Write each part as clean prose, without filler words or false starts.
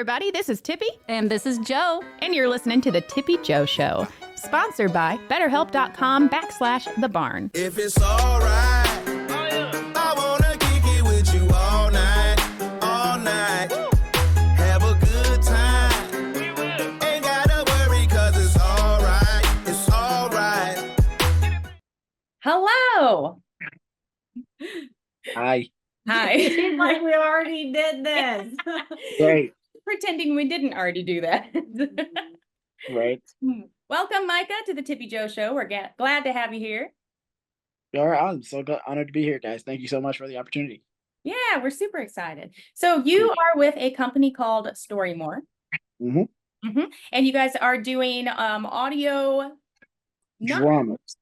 everybody. This is Tippy. And this is Joe. And you're listening to The Tippy Joe Show, sponsored by BetterHelp.com/The Barn. If it's all right, I want to kick it with you all night, all night. Have a good time. Ain't got to worry because it's all right. Hello. Hi. Hi. It seems like we already did this. Great. Pretending we didn't already do that. Right. Welcome, Micah, to the Tippy Joe Show. We're glad to have you here. All right. I'm so honored to be here, guys. Thank you so much for the opportunity. Yeah, we're super excited. So you are with a company called Storymore. And you guys are doing audio dramas,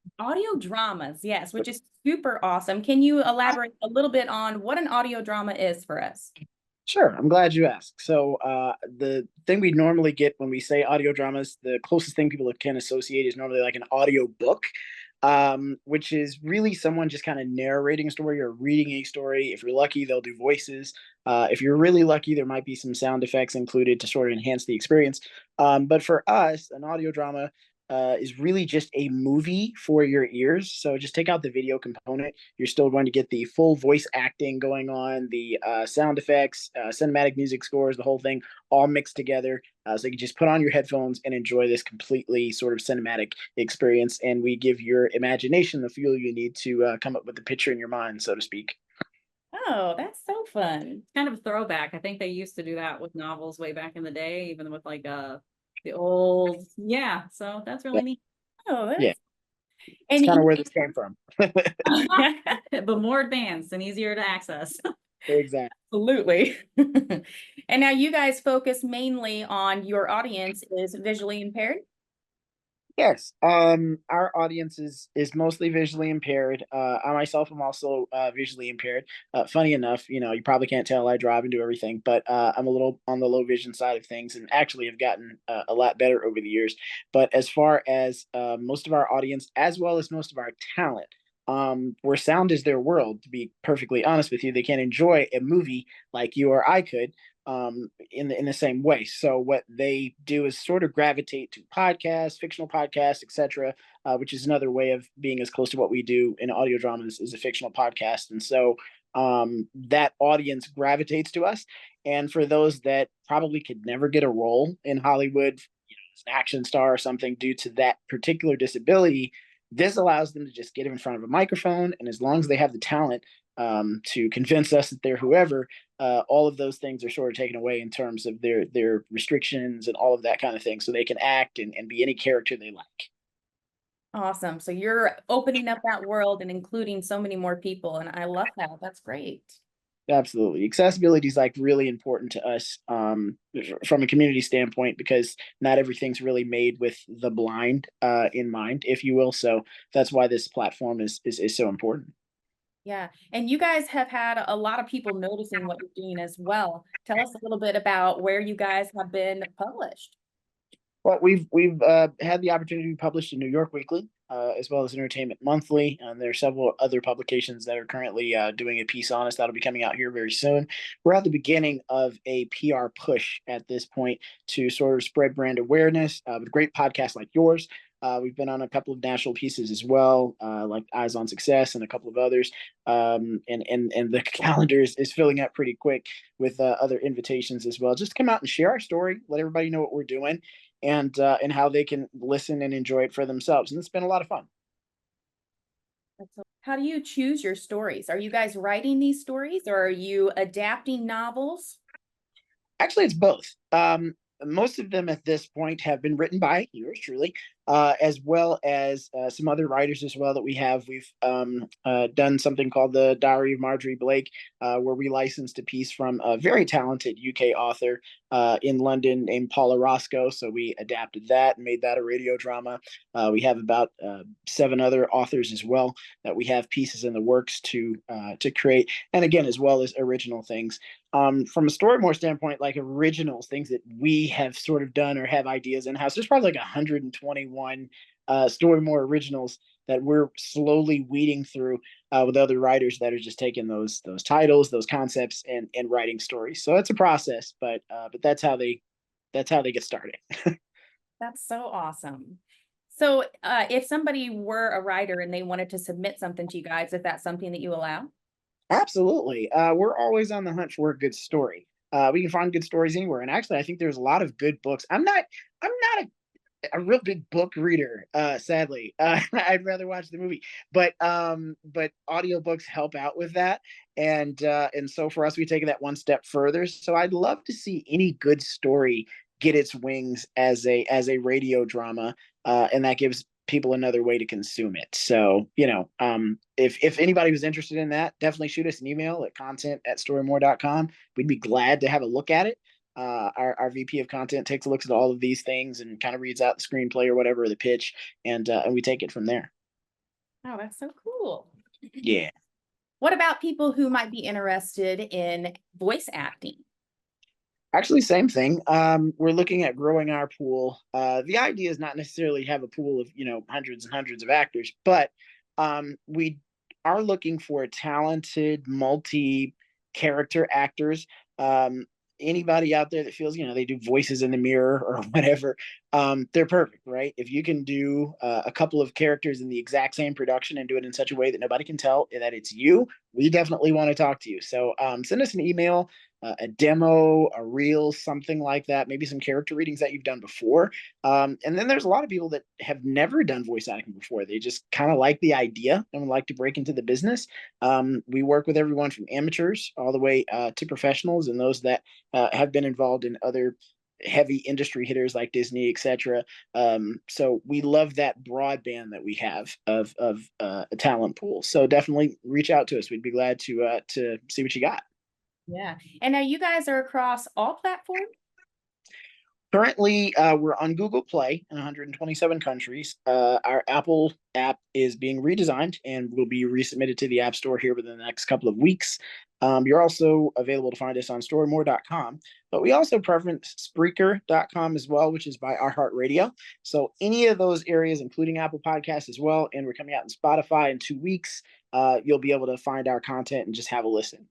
yes, which is super awesome. Can you elaborate a little bit on what an audio drama is for us? Sure. I'm glad you asked. So the thing we normally get when we say audio dramas, the closest thing people can associate is normally like an audio book, which is really someone just kind of narrating a story or reading a story. If you're lucky, they'll do voices. If you're really lucky, there might be some sound effects included to sort of enhance the experience. But for us, an audio drama is really just a movie for your ears. So just take out the video component. You're still going to get the full voice acting going on, the sound effects, cinematic music scores, the whole thing all mixed together. So you can just put on your headphones and enjoy this completely sort of cinematic experience. And we give your imagination the fuel you need to come up with the picture in your mind, so to speak. Oh, that's so fun. Kind of a throwback. I think they used to do that with novels way back in the day, even with like the old, so that's really neat. Oh, that's... Yeah. And it's kind of where this came from. But more advanced and easier to access. Exactly. Absolutely. And now you guys focus mainly on your audience is visually impaired? Yes. Our audience is mostly visually impaired. I myself am also visually impaired. Funny enough, you probably can't tell I drive and do everything, but I'm a little on the low vision side of things and actually have gotten a lot better over the years. But as far as most of our audience, as well as most of our talent, where sound is their world, to be perfectly honest with you, they can't enjoy a movie like you or I could in the same way. So what they do is sort of gravitate to podcasts, fictional podcasts, etc., which is another way of being as close to what we do in audio dramas is a fictional podcast. And so that audience gravitates to us. And for those that probably could never get a role in Hollywood, as an action star or something due to that particular disability, this allows them to just get in front of a microphone. And as long as they have the talent to convince us that they're whoever, all of those things are sort of taken away in terms of their restrictions and all of that kind of thing. So they can act and be any character they like. Awesome. So you're opening up that world and including so many more people. And I love that. That's great. Absolutely. Accessibility is like really important to us from a community standpoint, because not everything's really made with the blind in mind, if you will. So that's why this platform is so important. Yeah. And you guys have had a lot of people noticing what you're doing as well. Tell us a little bit about where you guys have been published. Well, we've had the opportunity to be published in New York Weekly, as well as Entertainment Monthly. And there are several other publications that are currently doing a piece on us that'll be coming out here very soon. We're at the beginning of a PR push at this point to sort of spread brand awareness with great podcasts like yours. We've been on a couple of national pieces as well, like Eyes on Success and a couple of others. And the calendar is filling up pretty quick with other invitations as well. Just to come out and share our story, let everybody know what we're doing, and how they can listen and enjoy it for themselves. And it's been a lot of fun. How do you choose your stories? Are you guys writing these stories or are you adapting novels? Actually, it's both. Most of them at this point have been written by yours truly, as well as some other writers as well that we have. We've done something called the Diary of Marjorie Blake, where we licensed a piece from a very talented UK author in London named Paula Roscoe. So we adapted that and made that a radio drama. We have about 7 other authors as well that we have pieces in the works to create, and again, as well as original things. From a Storymore standpoint, like originals, things that we have sort of done or have ideas in-house, there's probably like 121 Storymore originals that we're slowly weeding through with other writers that are just taking those titles, those concepts, and writing stories. So it's a process, but that's how they get started. That's so awesome. So, if somebody were a writer and they wanted to submit something to you guys, is that something that you allow? Absolutely. We're always on the hunt for a good story. We can find good stories anywhere. And actually, I think there's a lot of good books. I'm not a real big book reader, sadly. I'd rather watch the movie. But audiobooks help out with that. And so for us, we take that one step further. So I'd love to see any good story get its wings as a radio drama. And that gives people another way to consume it. So, if anybody was interested in that, definitely shoot us an email at content@storymore.com. We'd be glad to have a look at it. Our VP of content takes a look at all of these things and kind of reads out the screenplay or whatever, the pitch, and we take it from there. Oh, that's so cool. Yeah. What about people who might be interested in voice acting? Actually, same thing. We're looking at growing our pool. The idea is not necessarily have a pool of, hundreds and hundreds of actors, but we are looking for talented, multi-character actors. Anybody out there that feels, they do voices in the mirror or whatever, they're perfect, right? If you can do a couple of characters in the exact same production and do it in such a way that nobody can tell that it's you, we definitely want to talk to you. So send us an email, a demo, a reel, something like that, maybe some character readings that you've done before. And then there's a lot of people that have never done voice acting before. They just kind of like the idea and would like to break into the business. We work with everyone from amateurs all the way to professionals and those that have been involved in other heavy industry hitters like Disney, etc. So we love that broadband that we have of a talent pool. So definitely reach out to us. We'd be glad to see what you got. Yeah. And now you guys are across all platforms? Currently, we're on Google Play in 127 countries. Our Apple app is being redesigned and will be resubmitted to the App Store here within the next couple of weeks. You're also available to find us on storymore.com, but we also preference Spreaker.com as well, which is by iHeartRadio. So any of those areas, including Apple Podcasts as well, and we're coming out in Spotify in 2 weeks, you'll be able to find our content and just have a listen.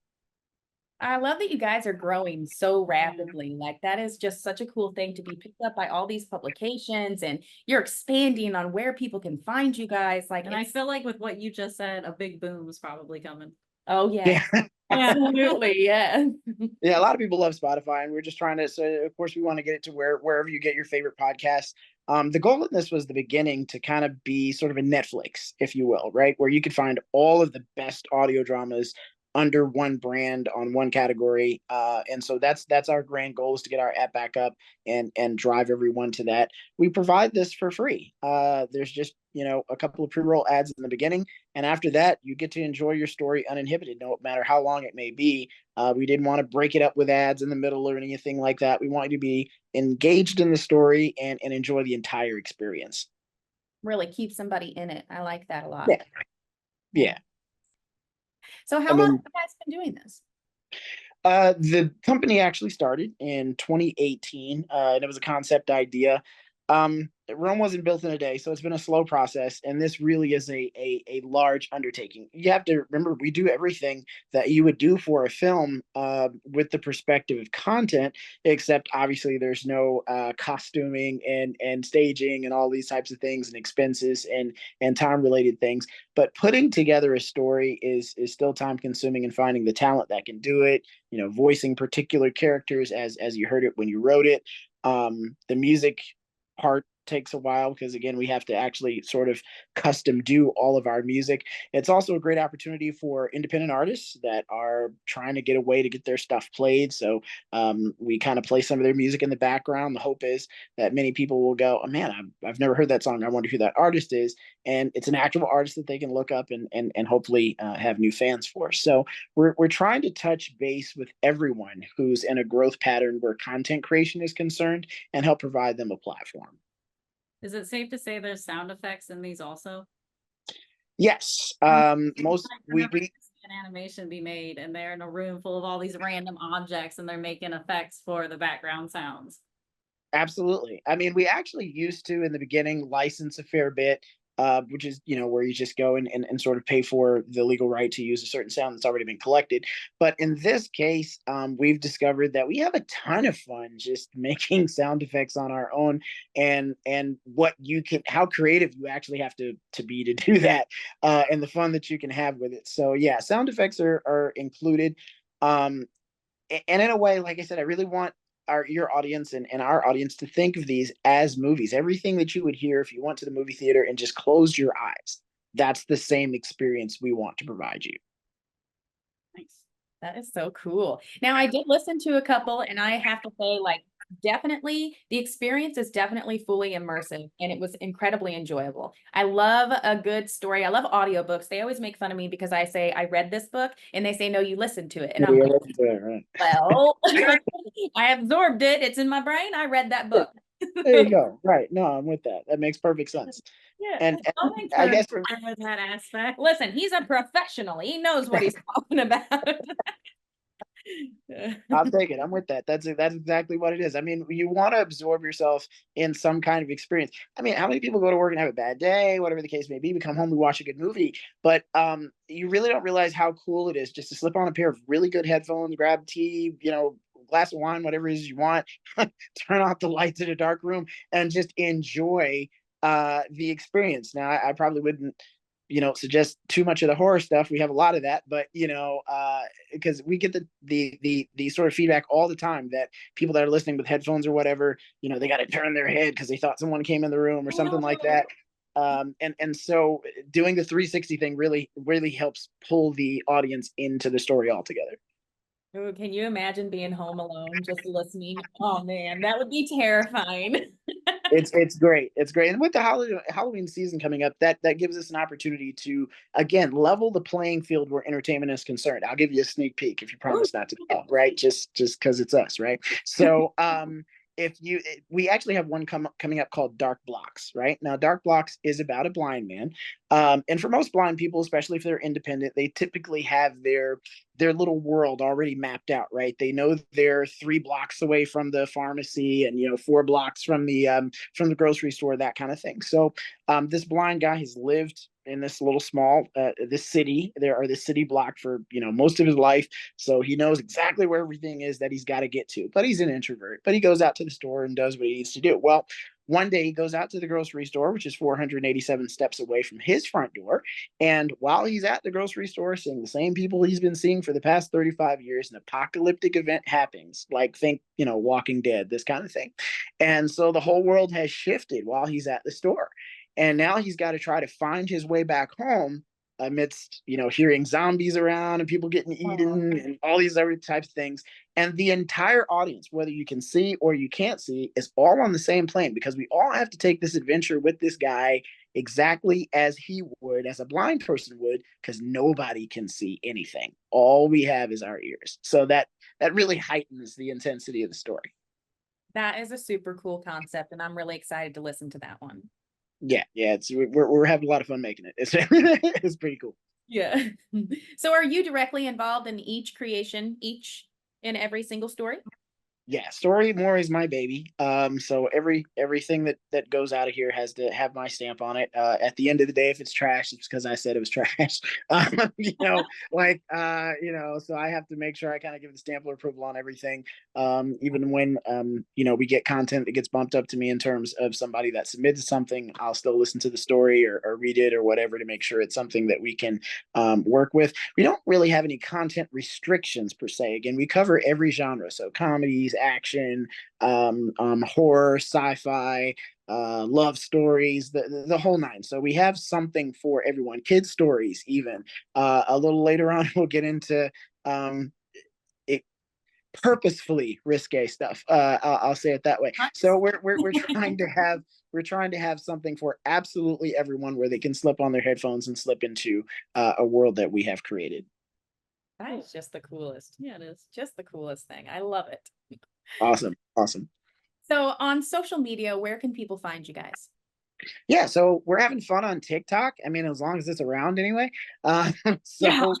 I love that you guys are growing so rapidly. Like that is just such a cool thing to be picked up by all these publications, and you're expanding on where people can find you guys. Like, And I feel like with what you just said, a big boom is probably coming. oh yeah, absolutely, yeah. Yeah, a lot of people love Spotify, and we're just trying to. So, of course, we want to get it to wherever you get your favorite podcasts. The goal of this was the beginning to kind of be sort of a Netflix, if you will, right, where you could find all of the best audio dramas under one brand on one category. And so that's our grand goal, is to get our app back up and drive everyone to that. We provide this for free. There's just, a couple of pre-roll ads in the beginning. And after that, you get to enjoy your story uninhibited, no matter how long it may be. We didn't want to break it up with ads in the middle or anything like that. We want you to be engaged in the story and enjoy the entire experience. Really keep somebody in it. I like that a lot. Yeah. Yeah. So how long have you guys been doing this? The company actually started in 2018, and it was a concept idea. Rome wasn't built in a day, so it's been a slow process, and this really is a large undertaking. You have to remember, we do everything that you would do for a film with the perspective of content, except obviously there's no costuming and staging and all these types of things and expenses and time related things. But putting together a story is still time consuming, and finding the talent that can do it, voicing particular characters as you heard it when you wrote it. The music part takes a while because, again, we have to actually sort of custom do all of our music. It's also a great opportunity for independent artists that are trying to get a way to get their stuff played. So we kind of play some of their music in the background. The hope is that many people will go, oh man, I've never heard that song. I wonder who that artist is. And it's an actual artist that they can look up and hopefully have new fans for. So we're trying to touch base with everyone who's in a growth pattern where content creation is concerned and help provide them a platform. Is it safe to say there's sound effects in these also? Yes. Most we an animation be made and they're in a room full of all these random objects and they're making effects for the background sounds. Absolutely. I mean, we actually used to, in the beginning, license a fair bit which is, where you just go and sort of pay for the legal right to use a certain sound that's already been collected. But in this case, we've discovered that we have a ton of fun just making sound effects on our own, and how creative you actually have to be to do that, and the fun that you can have with it. So yeah, sound effects are included. And in a way, like I said, I really want your audience and our audience to think of these as movies. Everything that you would hear if you went to the movie theater and just closed your eyes, that's the same experience we want to provide you. Nice. That is so cool. Now, I did listen to a couple, and I have to say, like, definitely the experience is definitely fully immersive, and it was incredibly enjoyable. I love a good story. I love audiobooks. They always make fun of me because I say I read this book, and they say, no, you listened to it. And I'm Yeah, like, right. well, I absorbed it. It's in my brain. I read that book. There you go. Right. No, I'm with that. That makes perfect sense. Yeah. And I'll I guess with that aspect. Listen, he's a professional. He knows what he's talking about. I'll take it. I'm with that. That's exactly what it is. I mean, you want to absorb yourself in some kind of experience. I mean, how many people go to work and have a bad day, whatever the case may be, we come home, we watch a good movie, but you really don't realize how cool it is just to slip on a pair of really good headphones, grab tea, glass of wine, whatever it is you want, turn off the lights in a dark room, and just enjoy the experience. Now, I probably wouldn't suggest too much of the horror stuff. We have a lot of that, but because we get the sort of feedback all the time that people that are listening with headphones or whatever, they got to turn their head because they thought someone came in the room or something like that. And so doing the 360 thing really helps pull the audience into the story altogether. Ooh, can you imagine being home alone just listening? Oh man, that would be terrifying. It's great. It's great. And with the Halloween season coming up, that gives us an opportunity to again level the playing field where entertainment is concerned. I'll give you a sneak peek if you promise not to tell, right? Just because it's us, right? So we actually have one coming up called Dark Blocks, right? Now, Dark Blocks is about a blind man. And for most blind people, especially if they're independent, they typically have their little world already mapped out, right? They know they're 3 blocks away from the pharmacy and 4 blocks from the grocery store, that kind of thing. So this blind guy has lived in this little small this city this city block for most of his life, so he knows exactly where everything is that he's got to get to. But he's an introvert, but he goes out to the store and does what he needs to do. Well, one day he goes out to the grocery store, which is 487 steps away from his front door. And while he's at the grocery store seeing the same people he's been seeing for the past 35 years, an apocalyptic event happens, like think, Walking Dead, this kind of thing. And so the whole world has shifted while he's at the store. And now he's got to try to find his way back home amidst, hearing zombies around and people getting eaten and all these other types of things. And the entire audience, whether you can see or you can't see, is all on the same plane, because we all have to take this adventure with this guy exactly as he would, as a blind person would, because nobody can see anything. All we have is our ears. So that really heightens the intensity of the story. That is a super cool concept, and I'm really excited to listen to that one. Yeah, we're having a lot of fun making it. It's pretty cool. Yeah. So are you directly involved in each creation, each and every single story? Yeah, story more is my baby. So everything that goes out of here has to have my stamp on it. At the end of the day, if it's trash, it's because I said it was trash. So I have to make sure I kind of give the stamp of approval on everything. Even when we get content that gets bumped up to me in terms of somebody that submitted something, I'll still listen to the story or read it or whatever to make sure it's something that we can work with. We don't really have any content restrictions per se. Again, we cover every genre, so comedies, action, horror, sci-fi, love stories, the whole nine. So we have something for everyone. Kids stories, even. A little later on, we'll get into purposefully risque stuff. I'll say it that way. So we're trying to have something for absolutely everyone, where they can slip on their headphones and slip into a world that we have created. That is just the coolest. Yeah, it is just the coolest thing. I love it. Awesome. So on social media, where can people find you guys? Yeah, so we're having fun on TikTok. I mean, as long as it's around anyway. So Yeah.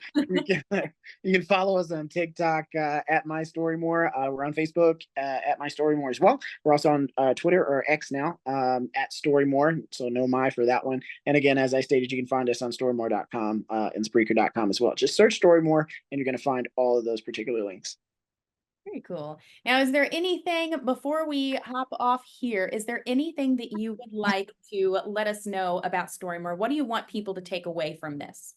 you can follow us on TikTok at My Story More. We're on Facebook at My Story More as well. We're also on Twitter or X now at Story More. So no my for that one. And again, as I stated, you can find us on storymore.com and Spreaker.com as well. Just search Story More and you're going to find all of those particular links. Very cool. Now, is there anything before we hop off here? Is there anything that you would like to let us know about Storymore? What do you want people to take away from this?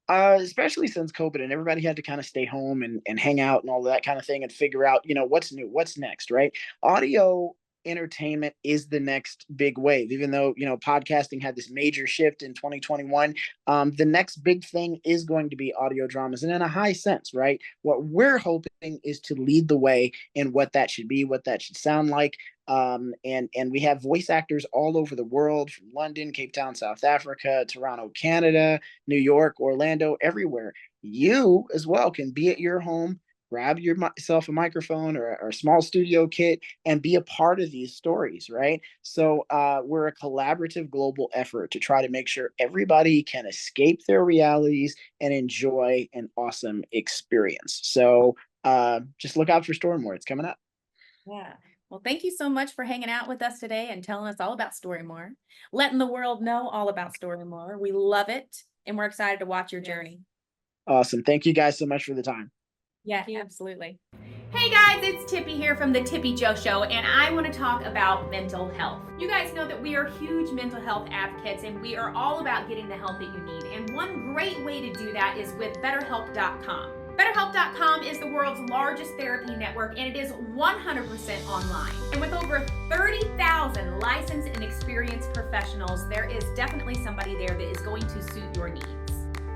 Especially since COVID and everybody had to kind of stay home and hang out and all that kind of thing and figure out, what's new, what's next, right? Audio entertainment is the next big wave, even though, podcasting had this major shift in 2021. The next big thing is going to be audio dramas. And in a high sense, right? What we're hoping is to lead the way in what that should be, what that should sound like. And we have voice actors all over the world, from London, Cape Town, South Africa, Toronto, Canada, New York, Orlando, everywhere. You as well can be at your home, grab yourself a microphone or a small studio kit and be a part of these stories, right? So we're a collaborative global effort to try to make sure everybody can escape their realities and enjoy an awesome experience. So just look out for Storymore. It's coming up. Yeah. Well, thank you so much for hanging out with us today and telling us all about Storymore, letting the world know all about Storymore. We love it, and we're excited to watch your journey. Awesome. Thank you guys so much for the time. Yeah, absolutely. Hey guys, it's Tippy here from the Tippy Joe Show, and I want to talk about mental health. You guys know that we are huge mental health advocates, and we are all about getting the help that you need. And one great way to do that is with BetterHelp.com. BetterHelp.com is the world's largest therapy network, and it is 100% online. And with over 30,000 licensed and experienced professionals, there is definitely somebody there that is going to suit your needs.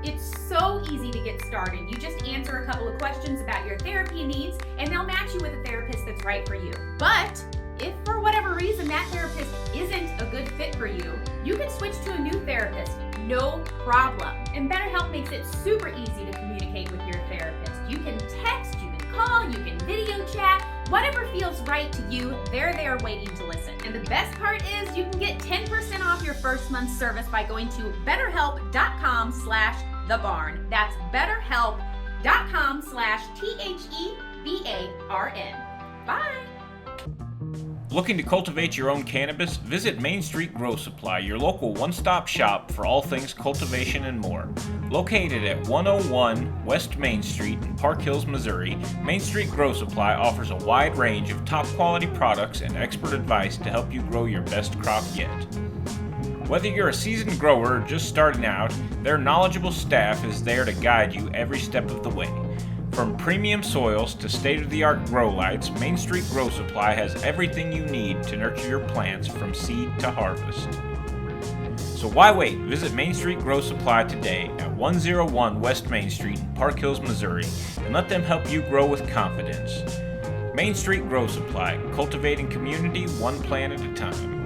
It's so easy to get started. You just answer a couple of questions about your therapy needs, and they'll match you with a therapist that's right for you. But if for whatever reason that therapist isn't a good fit for you, you can switch to a new therapist, no problem. And BetterHelp makes it super easy to communicate with your therapist. You can text, you can call, you can video chat, whatever feels right to you, they're there waiting to listen. And the best part is you can get 10% off your first month's service by going to betterhelp.com/thebarn. That's betterhelp.com/THEBARN. Bye. Looking to cultivate your own cannabis? Visit Main Street Grow Supply, your local one-stop shop for all things cultivation and more. Located at 101 West Main Street in Park Hills, Missouri, Main Street Grow Supply offers a wide range of top-quality products and expert advice to help you grow your best crop yet. Whether you're a seasoned grower or just starting out, their knowledgeable staff is there to guide you every step of the way. From premium soils to state-of-the-art grow lights, Main Street Grow Supply has everything you need to nurture your plants from seed to harvest. So why wait? Visit Main Street Grow Supply today at 101 West Main Street in Park Hills, Missouri, and let them help you grow with confidence. Main Street Grow Supply, cultivating community one plant at a time.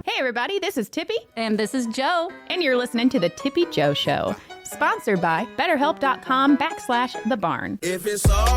Hey everybody, this is Tippy, And this is Joe. and you're listening to the Tippy Joe Show, sponsored by BetterHelp.com/thebarn. If it's all